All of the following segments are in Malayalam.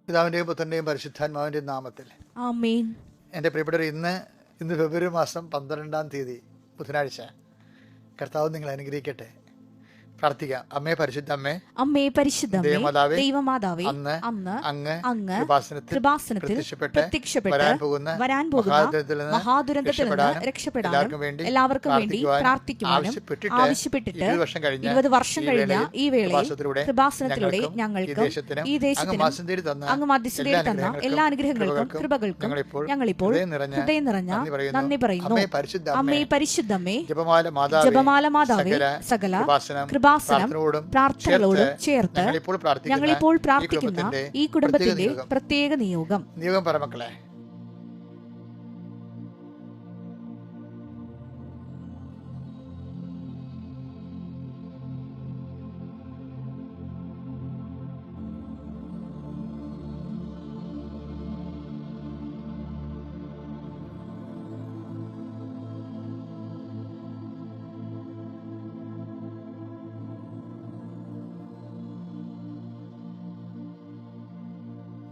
പിതാവിൻ്റെയും പുത്രൻ്റെയും പരിശുദ്ധാത്മാവിൻ്റെയും നാമത്തിൽ ആമേൻ. എൻ്റെ പ്രിയപ്പെട്ടവർ, ഇന്ന് ഫെബ്രുവരി മാസം 12 ബുധനാഴ്ച. കർത്താവ് നിങ്ങളെ അനുഗ്രഹിക്കട്ടെ. പ്രാർത്ഥിക്കാം. അമ്മേ പരിശുദ്ധ അമ്മേ, അമ്മേ പരിശുദ്ധമേ, ദൈവമാതാവേ, അന്ന് അങ്ങ് കൃപാസനത്തിൽ പ്രത്യക്ഷപ്പെട്ട് വരാൻ പോകുന്ന മഹാദുരന്തത്തിൽ നിന്ന് രക്ഷപ്പെടാനും എല്ലാവർക്കും വേണ്ടി പ്രാർത്ഥിക്കുവാനും ആവശ്യപ്പെട്ടിട്ട് 20 വർഷം കഴിഞ്ഞ ഈ വേളയിൽ കൃപാസനത്തിലൂടെ ഞങ്ങൾക്കും ഈ ദേശത്തിനും അങ്ങ് മധ്യസ്ഥതയിൽ തന്ന എല്ലാ അനുഗ്രഹങ്ങൾക്കും കൃപകൾക്കും ഞങ്ങളിപ്പോൾ ഹൃദയം നിറഞ്ഞ നന്ദി പറയുന്നു. അമ്മേ പരിശുദ്ധമേ, ജപമാല മാതാവേ, സകല കൃപാസനം പ്രാർത്ഥനകളോടും ചേർത്ത് ഞങ്ങളിപ്പോൾ പ്രാർത്ഥിക്കുന്ന ഈ കുടുംബത്തിന്റെ പ്രത്യേക നിയോഗം. പരമക്കളെ,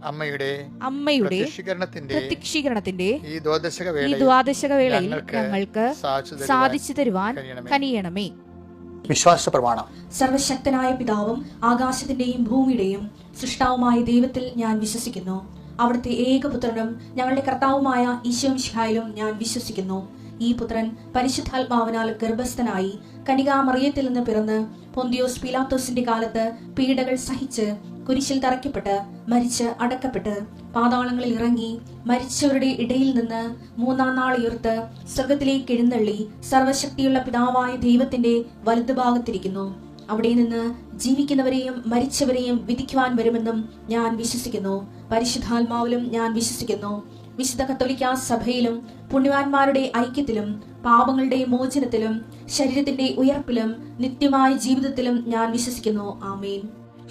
അമ്മയുടെ പ്രത്യക്ഷീകരണത്തിന്റെ ഈ ദ്വാദശക വേളയിൽ ഞങ്ങൾക്ക് സാധിച്ചു തരുവാൻ കനിയണമേ. വിശ്വാസ പ്രമാണം. സർവശക്തനായ പിതാവും ആകാശത്തിന്റെയും ഭൂമിയുടെയും സൃഷ്ടാവുമായ ദൈവത്തിൽ ഞാൻ വിശ്വസിക്കുന്നു. അവിടുത്തെ ഏകപുത്രനും ഞങ്ങളുടെ കർത്താവുമായ ഈശോ മിശിഹായിലും ഞാൻ വിശ്വസിക്കുന്നു. ഈ പുത്രൻ പരിശുദ്ധാത്മാവിനാൽ ഗർഭസ്ഥനായി കന്യകാമറിയത്തിൽ നിന്ന് പിറന്ന് പൊന്തിയോസ് പീലാത്തോസിന്റെ കാലത്ത് പീഡകൾ സഹിച്ച് കുരിശിൽ തറയ്ക്കപ്പെട്ട് മരിച്ച് അടക്കപ്പെട്ട് പാതാളങ്ങളിൽ ഇറങ്ങി മരിച്ചവരുടെ ഇടയിൽ നിന്ന് 3-ാം നാൾ ഉയർത്ത് സ്വർഗത്തിലേക്ക് എഴുന്നള്ളി സർവശക്തിയുള്ള പിതാവായ ദൈവത്തിന്റെ വലതുഭാഗത്തിരിക്കുന്നു. അവിടെ നിന്ന് ജീവിക്കുന്നവരെയും മരിച്ചവരെയും വിധിക്കുവാൻ വരുമെന്നും ഞാൻ വിശ്വസിക്കുന്നു. പരിശുദ്ധാത്മാവിലും ഞാൻ വിശ്വസിക്കുന്നു. വിശുദ്ധ കത്തോലിക്കാ സഭയിലും പുണ്യവാന്മാരുടെ ഐക്യത്തിലും പാപങ്ങളുടെ മോചനത്തിലും ശരീരത്തിന്റെ ഉയർപ്പിലും നിത്യമായ ജീവിതത്തിലും ഞാൻ വിശ്വസിക്കുന്നു. ആമേൻ.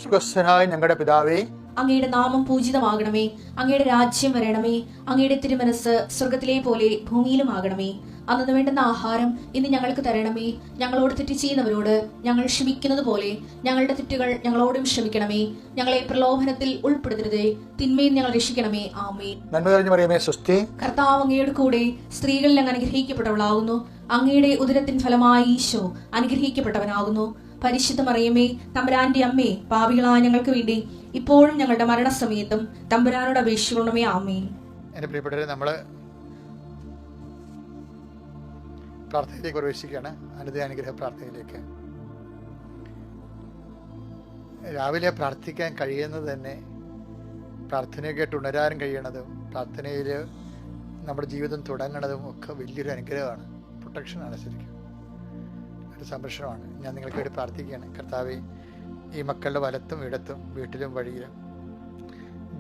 സ്വർഗ്ഗസ്ഥനായ ഞങ്ങളുടെ പിതാവേ, അങ്ങയുടെ നാമം പൂജിതമാകണമേ. അങ്ങയുടെ രാജ്യം വരണമേ. അങ്ങയുടെ തിരുമനസ് സ്വർഗത്തിലെ പോലെ ഭൂമിയിലും ആകണമേ. അന്നു വേണ്ടുന്ന ആഹാരം ഇന്ന് ഞങ്ങൾക്ക് തരണമേ. ഞങ്ങളോട് തെറ്റ് ചെയ്യുന്നവരോട് ഞങ്ങൾ ക്ഷമിക്കുന്നത് പോലെ ഞങ്ങളുടെ തെറ്റുകൾ ഞങ്ങളോടും ക്ഷമിക്കണമേ. ഞങ്ങളെ പ്രലോഭനത്തിൽ ഉൾപ്പെടുത്തരുതേ, തിന്മയിൽ ഞങ്ങൾ രക്ഷിക്കണമേ. ആമേൻ. നന്മ നിറഞ്ഞ മറിയമേ, സ്വസ്തി. കർത്താവ് അങ്ങയുടെ കൂടെ സ്ത്രീകളിൽ അങ്ങ് അനുഗ്രഹിക്കപ്പെട്ടവളാകുന്നു. അങ്ങയുടെ ഉദരത്തിൻ ഫലമായി ഈശോ അനുഗ്രഹിക്കപ്പെട്ടവനാകുന്നു. പരിശുദ്ധ മറിയമേ, തമ്പുരാന്റെ അമ്മേ, പാപികളായ ഞങ്ങൾക്ക് വേണ്ടി ഇപ്പോഴും ഞങ്ങളുടെ മരണസമയത്തും തമ്പുരാനോട് അപേക്ഷിക്കണമേ. ആമേൻ. എൻ്റെ പ്രിയപ്പെട്ടവരെ, നമ്മള് പ്രാർത്ഥനയിലേക്ക് പ്രവേശിക്കുകയാണ്. അനുഗ്രഹ പ്രാർത്ഥനയിലേക്ക്. രാവിലെ പ്രാർത്ഥിക്കാൻ കഴിയുന്നത് തന്നെ പ്രാർത്ഥനയൊക്കെയായിട്ട് ഉണരാനും കഴിയണതും പ്രാർത്ഥനയിൽ നമ്മുടെ ജീവിതം തുടങ്ങണതും ഒക്കെ വലിയൊരു അനുഗ്രഹമാണ്, പ്രൊട്ടക്ഷനാണ്, ശരിക്കും ഒരു സംരക്ഷണമാണ്. ഞാൻ നിങ്ങൾക്ക് വേണ്ടി പ്രാർത്ഥിക്കുകയാണ്. കർത്താവേ, ഈ മക്കളുടെ വലത്തും ഇടത്തും വീട്ടിലും വഴിയിലും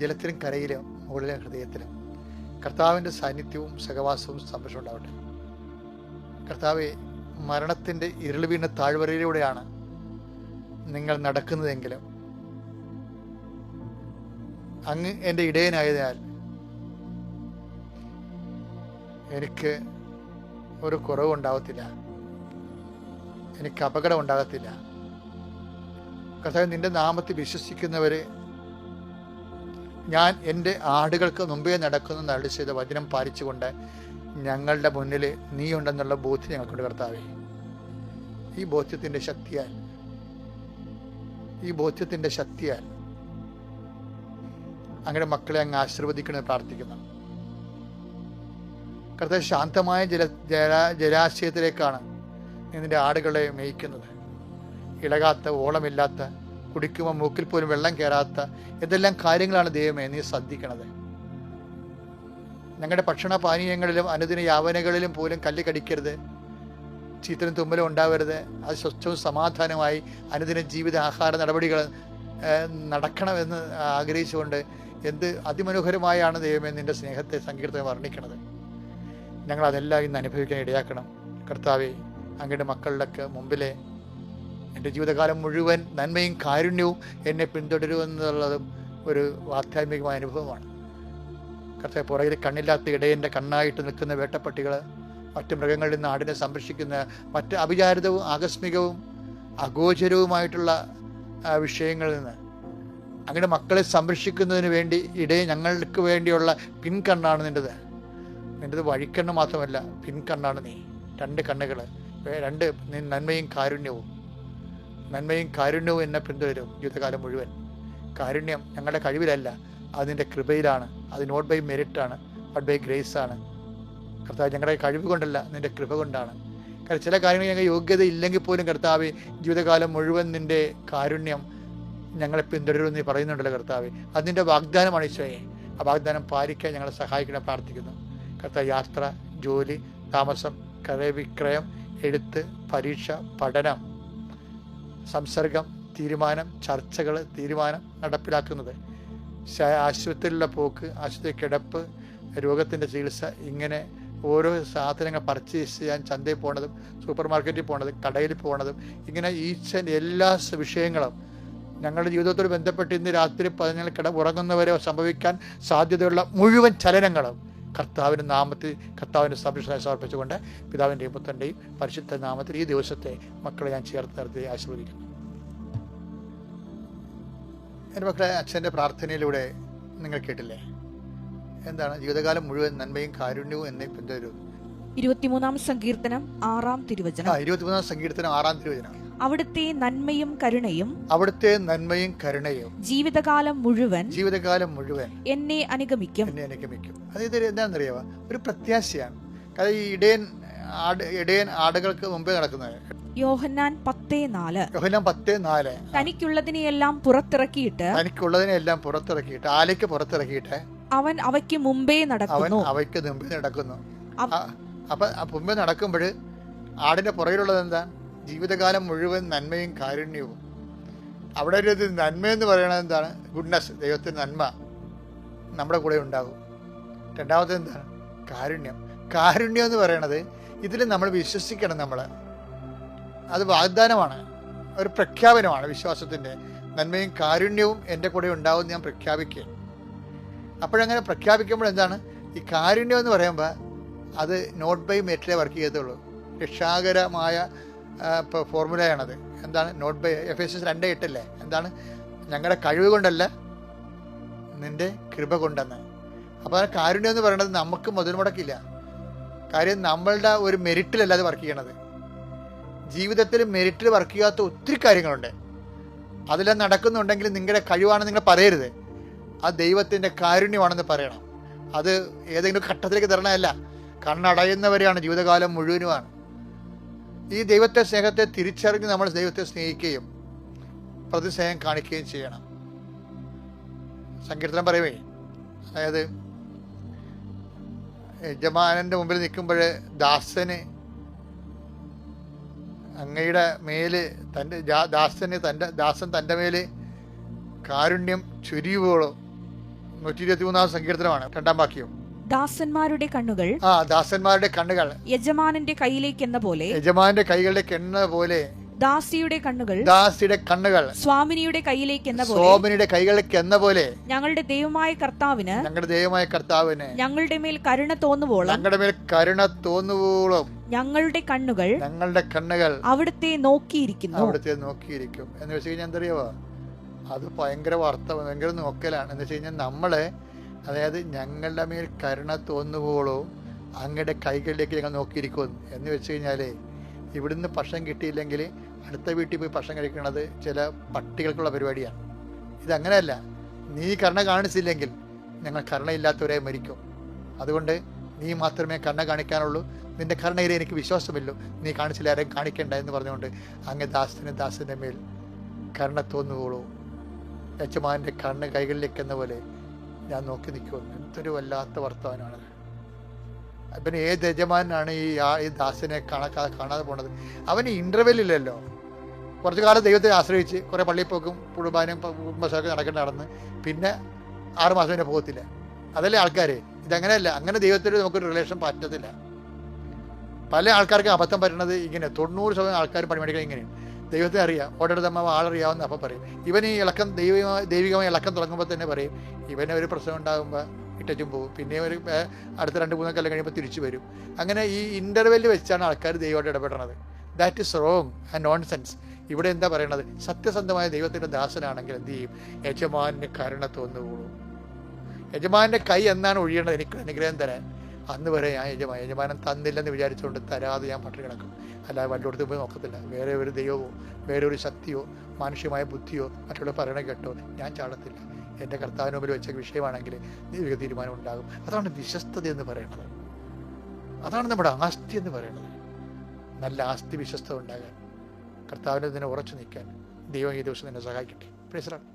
ജലത്തിലും കരയിലും മുകളിലും ഹൃദയത്തിലും കർത്താവിൻ്റെ സാന്നിധ്യവും സഹവാസവും സംരക്ഷണം ഉണ്ടാവട്ടെ. കർത്താവെ, മരണത്തിൻ്റെ ഇരുൾ വീണ താഴ്വരയിലൂടെയാണ് നിങ്ങൾ നടക്കുന്നതെങ്കിലും അങ്ങ് എൻ്റെ ഇടയനായതിനാൽ എനിക്ക് ഒരു കുറവുണ്ടാകത്തില്ല, എനിക്ക് അപകടം ഉണ്ടാകത്തില്ല. കർത്താവ്, നിന്റെ നാമത്തിൽ വിശ്വസിക്കുന്നവരെ ഞാൻ എൻ്റെ ആടുകൾക്ക് മുമ്പേ നടക്കുന്ന അരുളി ചെയ്ത വചനം പാലിച്ചുകൊണ്ട് ഞങ്ങളുടെ മുന്നിൽ നീ ഉണ്ടെന്നുള്ള ബോധ്യം ഞങ്ങൾക്കുണ്ട്. കർത്താവേ, ഈ ബോധ്യത്തിൻ്റെ ശക്തിയാൽ അങ്ങയുടെ മക്കളെ അങ്ങ് ആശീർവദിക്കണമെന്ന് പ്രാർത്ഥിക്കുന്നു. കർത്താവ്, ശാന്തമായ ജലാശയത്തിലേക്കാണ് നിന്റെ ആടുകളെ മേയ്ക്കുന്നത്. ഇളകാത്ത, ഓളമില്ലാത്ത, കുടിക്കുമ്പോൾ മൂക്കിൽ പോലും വെള്ളം കയറാത്ത ഇതെല്ലാം കാര്യങ്ങളാണ് ദൈവമേ നീ ശ്രദ്ധിക്കണത്. ഞങ്ങളുടെ ഭക്ഷണപാനീയങ്ങളിലും അനുദിന യാവനകളിലും പോലും കല്ല് കടിക്കരുത്, ചീത്തനും തുമ്മലും ഉണ്ടാവരുത്. അത് സ്വസ്ഥവും സമാധാനമായി അനുദിന ജീവിത ആഹാര നടപടികൾ നടക്കണമെന്ന് ആഗ്രഹിച്ചുകൊണ്ട് എന്ത് അതിമനോഹരമായാണ് ദൈവമേ നിന്റെ സ്നേഹത്തെ സങ്കീർത്തനം വർണ്ണിക്കണത്. ഞങ്ങളതെല്ലാം ഇന്ന് അനുഭവിക്കാൻ ഇടയാക്കണം. കർത്താവേ, അങ്ങയുടെ മക്കളുടെ മുമ്പിലെ എൻ്റെ ജീവിതകാലം മുഴുവൻ നന്മയും കാരുണ്യവും എന്നെ പിന്തുടരുമെന്നുള്ളതും ഒരു ആധ്യാത്മികമായ അനുഭവമാണ്. കർത്താവേ, പുറകിൽ കണ്ണില്ലാത്ത ഇടയൻ്റെ കണ്ണായിട്ട് നിൽക്കുന്ന വേട്ടപ്പട്ടികൾ, മറ്റ് മൃഗങ്ങളിൽ നിന്ന് ആടിനെ സംരക്ഷിക്കുന്ന മറ്റ് അവിചാരിതവും ആകസ്മികവും അഗോചരവുമായിട്ടുള്ള വിഷയങ്ങളിൽ നിന്ന് അങ്ങയുടെ മക്കളെ സംരക്ഷിക്കുന്നതിന് വേണ്ടി ഞങ്ങൾക്ക് വേണ്ടിയുള്ള പിൻകണ്ണാണ് നിൻ്റെത്. വഴിക്കണ്ണ് മാത്രമല്ല, പിൻകണ്ണാണ് നീ. 2 കണ്ണുകൾ, 2 നന്മയും കാരുണ്യവും എന്നെ പിന്തുടരും ജീവിതകാലം മുഴുവൻ. കാരുണ്യം ഞങ്ങളുടെ കഴിവിലല്ല, അത് നിൻ്റെ കൃപയിലാണ്. അത് നോട്ട് ബൈ മെറിറ്റാണ്, ബട്ട് ബൈ ഗ്രേസ് ആണ്. കർത്താവ്, ഞങ്ങളുടെ കഴിവ് കൊണ്ടല്ല, നിൻ്റെ കൃപ കൊണ്ടാണ്. കാരണം ചില കാര്യങ്ങൾ ഞങ്ങൾ യോഗ്യത ഇല്ലെങ്കിൽ പോലും കർത്താവ്, ജീവിതകാലം മുഴുവൻ നിൻ്റെ കാരുണ്യം ഞങ്ങളെ പിന്തുടരുമെന്ന് നീ പറയുന്നുണ്ടല്ലോ കർത്താവ്. അത് നിൻ്റെ വാഗ്ദാനമാണ് ഈശോയെ. ആ വാഗ്ദാനം പാലിക്കാൻ ഞങ്ങളെ സഹായിക്കണം പ്രാർത്ഥിക്കുന്നു കർത്താവ്. യാത്ര, ജോലി, താമസം, ക്രയവിക്രയം, എഴുത്ത്, പരീക്ഷ, പഠനം, സംസർഗം, തീരുമാനം, ചർച്ചകൾ, തീരുമാനം നടപ്പിലാക്കുന്നത്, ആശുപത്രിയിലുള്ള പോക്ക്, ആശുപത്രി കിടപ്പ്, രോഗത്തിൻ്റെ ചികിത്സ, ഇങ്ങനെ ഓരോ സാധനങ്ങൾ പർച്ചേസ് ചെയ്യാൻ ചന്തയിൽ പോണതും സൂപ്പർ മാർക്കറ്റിൽ പോണതും കടയിൽ പോണതും, ഇങ്ങനെ എല്ലാ വിഷയങ്ങളും ഞങ്ങളുടെ ജീവിതത്തോട് ബന്ധപ്പെട്ട് ഇന്ന് രാത്രി 11 ഉറങ്ങുന്നവരെ സംഭവിക്കാൻ സാധ്യതയുള്ള മുഴുവൻ ചലനങ്ങളും കർത്താവിൻ്റെ നാമത്തിൽ, കർത്താവിൻ്റെ സംരക്ഷണ സമർപ്പിച്ചുകൊണ്ട് പിതാവിൻ്റെയും പുത്രൻ്റെയും പരിശുദ്ധ നാമത്തിൽ ഈ ദിവസത്തെ മക്കളെ ഞാൻ ചേർത്ത് നിർത്തി ആശീർവദിക്കുന്നു. എൻ്റെ മക്കളെ, അച്ഛൻ്റെ പ്രാർത്ഥനയിലൂടെ നിങ്ങൾ കേട്ടില്ലേ? എന്താണ്? ജീവിതകാലം മുഴുവൻ നന്മയും കാരുണ്യവും എന്നെ പിന്തുടരും. 23-ാം സങ്കീർത്തനം 6-ാം തിരുവചനം. 23-ാം സങ്കീർത്തനം 6-ാം തിരുവചനം. അവിടുത്തെ നന്മയും കരുണയും ജീവിതകാലം മുഴുവൻ എന്നെ അനുഗമിക്കും. അതായത് എന്താണെന്നറിയാവോ? ഒരു പ്രത്യാശയാണ്. കാരണം ഈ ഇടയൻ ആടുകൾക്ക് മുമ്പേ നടക്കുന്നത്. യോഹന്നാൻ 10:4 തനിക്കുള്ളതിനെയെല്ലാം പുറത്തിറക്കിയിട്ട് ആലയ്ക്ക് പുറത്തിറക്കിയിട്ട് അവൻ അവയ്ക്ക് മുമ്പേ നടക്കുന്നു. അപ്പൊ മുമ്പേ നടക്കുമ്പോൾ ആടിന്റെ പുറകിലുള്ളത് എന്താ? ജീവിതകാലം മുഴുവൻ നന്മയും കാരുണ്യവും. അവിടെ ഒരു നന്മയെന്ന് പറയുന്നത് എന്താണ്? ഗുഡ്നസ്, ദൈവത്തിൻ്റെ നന്മ നമ്മുടെ കൂടെ ഉണ്ടാകും. രണ്ടാമത്തെ എന്താണ്? കാരുണ്യം എന്ന് പറയണത് ഇതിൽ നമ്മൾ വിശ്വസിക്കണം. അത് വാഗ്ദാനമാണ്, ഒരു പ്രഖ്യാപനമാണ് വിശ്വാസത്തിൻ്റെ. നന്മയും കാരുണ്യവും എൻ്റെ കൂടെ ഉണ്ടാവും ഞാൻ പ്രഖ്യാപിക്കുക. അപ്പോഴങ്ങനെ പ്രഖ്യാപിക്കുമ്പോൾ എന്താണ്? ഈ കാരുണ്യം എന്ന് പറയുമ്പോൾ അത് നോട്ട് ബൈ മെറിറ്റിലേ വർക്ക് ചെയ്യത്തുള്ളൂ. രക്ഷാകരമായ ഫോർമുലയാണത്. എന്താണ്? നോട്ട് ബൈ എഫേസ്യൻസ് 2:8 എന്താണ്? ഞങ്ങളുടെ കഴിവ് കൊണ്ടല്ല, നിൻ്റെ കൃപ കൊണ്ടെന്ന്. അപ്പോൾ ആ കാരുണ്യം എന്ന് പറയുന്നത് നമുക്ക് മുതൽ മുടക്കില്ല. കാര്യം നമ്മളുടെ ഒരു മെറിറ്റിലല്ല അത് വർക്ക് ചെയ്യണത്. ജീവിതത്തിൽ മെറിറ്റിൽ വർക്ക് ചെയ്യാത്ത ഒത്തിരി കാര്യങ്ങളുണ്ട്. അതെല്ലാം നടക്കുന്നുണ്ടെങ്കിൽ നിങ്ങളുടെ കഴിവാണെന്ന് നിങ്ങൾ പറയരുത്. ആ ദൈവത്തിൻ്റെ കാരുണ്യമാണെന്ന് പറയണം. അത് ഏതെങ്കിലും ഘട്ടത്തിലേക്ക് തരണമല്ല, കണ്ണടയുന്നവരെയാണ്, ജീവിതകാലം മുഴുവനുമാണ്. ഈ ദൈവത്തെ സ്നേഹത്തെ തിരിച്ചറിഞ്ഞ് നമ്മൾ ദൈവത്തെ സ്നേഹിക്കുകയും പ്രതിസ്നേഹം കാണിക്കുകയും ചെയ്യണം. സങ്കീർത്തനം പറയുവേ, അതായത് യജമാനന്റെ മുമ്പിൽ നിൽക്കുമ്പോൾ ദാസന് അങ്ങയുടെ മേല് ദാസൻ തൻ്റെ മേല് കാരുണ്യം ചുരിയുവോളോ. 123-ാം സങ്കീർത്തനമാണ് 2-ാം വാക്യം. ദാസന്മാരുടെ കണ്ണുകൾ യജമാനന്റെ കൈകളിലേക്ക് എന്ന പോലെ ദാസിയുടെ കണ്ണുകൾ സ്വാമിനിയുടെ കൈകളിലേക്ക് എന്ന പോലെ ഞങ്ങളുടെ ദൈവമായ കർത്താവിന് ഞങ്ങളുടെ മേൽ കരുണ തോന്നുവോളം ഞങ്ങളുടെ കണ്ണുകൾ അവിടുത്തെ നോക്കിയിരിക്കും എന്ന് വെച്ച് കഴിഞ്ഞാൽ എന്തറിയാവോ? അത് ഭയങ്കര ഭയങ്കര നോക്കലാണ്. എന്ന് വെച്ച് കഴിഞ്ഞാൽ നമ്മളെ, അതായത് ഞങ്ങളുടെ മേൽ കരുണ തോന്നുവോളോ അങ്ങയുടെ കൈകളിലേക്ക് ഞങ്ങൾ നോക്കിയിരിക്കും എന്ന് വെച്ച് കഴിഞ്ഞാൽ, ഇവിടുന്ന് ഭക്ഷണം കിട്ടിയില്ലെങ്കിൽ അടുത്ത വീട്ടിൽ പോയി ഭക്ഷണം കഴിക്കുന്നത് ചില പട്ടികൾക്കുള്ള പരിപാടിയാണ്. ഇതങ്ങനെയല്ല. നീ കരുണ കാണിച്ചില്ലെങ്കിൽ ഞങ്ങൾ കരുണയില്ലാത്തവരെ മരിക്കും. അതുകൊണ്ട് നീ മാത്രമേ കരുണ കാണിക്കാനുള്ളൂ. നിന്റെ കരുണയിലെ എനിക്ക് വിശ്വാസമില്ലല്ലോ, നീ കാണിച്ചില്ല, ആരെയും കാണിക്കേണ്ട എന്ന് പറഞ്ഞുകൊണ്ട് അങ്ങ് ദാസൻ്റെ മേൽ കരുണ തോന്നുവോളൂ യജമാൻ്റെ കണ്ണ് കൈകളിലേക്ക് എന്ന പോലെ ഞാൻ നോക്കി നിൽക്കുമെന്ന്. എന്തൊരു വല്ലാത്ത വർത്തമാനമാണ്. പിന്നെ ഏത് യജമാനാണ് ഈ ദാസനെ കാണാതെ പോണത്? അവന് ഇൻ്റർവെല്ലില്ലല്ലോ. കുറച്ചു കാലം ദൈവത്തെ ആശ്രയിച്ച് കുറേ പള്ളിയിൽ പോക്കും കുടുംബാനും കുടുംബശൊക്കെ നടന്ന് പിന്നെ 6 മാസം പിന്നെ പോകത്തില്ല. അതല്ലേ ആൾക്കാർ? ഇതങ്ങനെയല്ല. അങ്ങനെ ദൈവത്തിൽ നമുക്കൊരു റിലേഷൻ പറ്റത്തില്ല. പല ആൾക്കാർക്കും അബദ്ധം പറ്റുന്നത് ഇങ്ങനെ. 90% ആൾക്കാർ പണിമേടിക്കുന്നത് ഇങ്ങനെയാണ്. ദൈവത്തെ അറിയാം, ഓടടുത്തമ്മ ആളറിയാവുന്ന അപ്പം പറയും. ഇവൻ ഈ ഇളക്കം ദൈവികമായ ഇളക്കം തുടങ്ങുമ്പോൾ തന്നെ പറയും ഇവന് ഒരു പ്രശ്നം ഉണ്ടാകുമ്പോൾ ഇട്ടും പോകും. പിന്നെ ഒരു അടുത്ത 2-3 കൊല്ലം കഴിയുമ്പോൾ തിരിച്ചു വരും. അങ്ങനെ ഈ ഇൻ്റർവെല്ലിൽ വെച്ചാണ് ആൾക്കാർ ദൈവമായിട്ട് ഇടപെടണത്. That is wrong and nonsense. ഇവിടെ എന്താ പറയണത്? സത്യസന്ധമായ ദൈവത്തിൻ്റെ ദാസനാണെങ്കിൽ എന്ത് ചെയ്യും? യജമാന് കരുണ തോന്നുകയുള്ളൂ. യജമാൻ്റെ കൈ എന്നാണ് ഒഴിയേണ്ടത് എനിക്ക് അനുഗ്രഹം തരാൻ, അന്ന് വരെ ഞാൻ യജമാനൻ തന്നില്ലെന്ന് വിചാരിച്ചുകൊണ്ട് തരാതെ ഞാൻ പട്ടിണി കിടക്കും. അല്ലാതെ വല്ലയിടത്തും പോയി നോക്കത്തില്ല. വേറെ ഒരു ദൈവമോ വേറെ ഒരു ശക്തിയോ മാനുഷികമായ ബുദ്ധിയോ മറ്റുള്ള പറയണ കേട്ടോ ഞാൻ ചാടത്തില്ല. എൻ്റെ കർത്താവിന് മുമ്പിൽ വെച്ച വിഷയമാണെങ്കിൽ ദൈവിക തീരുമാനം ഉണ്ടാകും. അതാണ് വിശ്വസ്തത എന്ന് പറയുന്നത്. അതാണ് നമ്മുടെ ആസ്തി എന്ന് പറയുന്നത്. നല്ല ആസ്തി വിശ്വസ്തത ഉണ്ടാകാൻ, കർത്താവിൻ്റെ ഇതിനെ ഉറച്ചു നിൽക്കാൻ ദൈവം ഈ ദിവസം എന്നെ സഹായിക്കട്ടെ. Praise the Lord.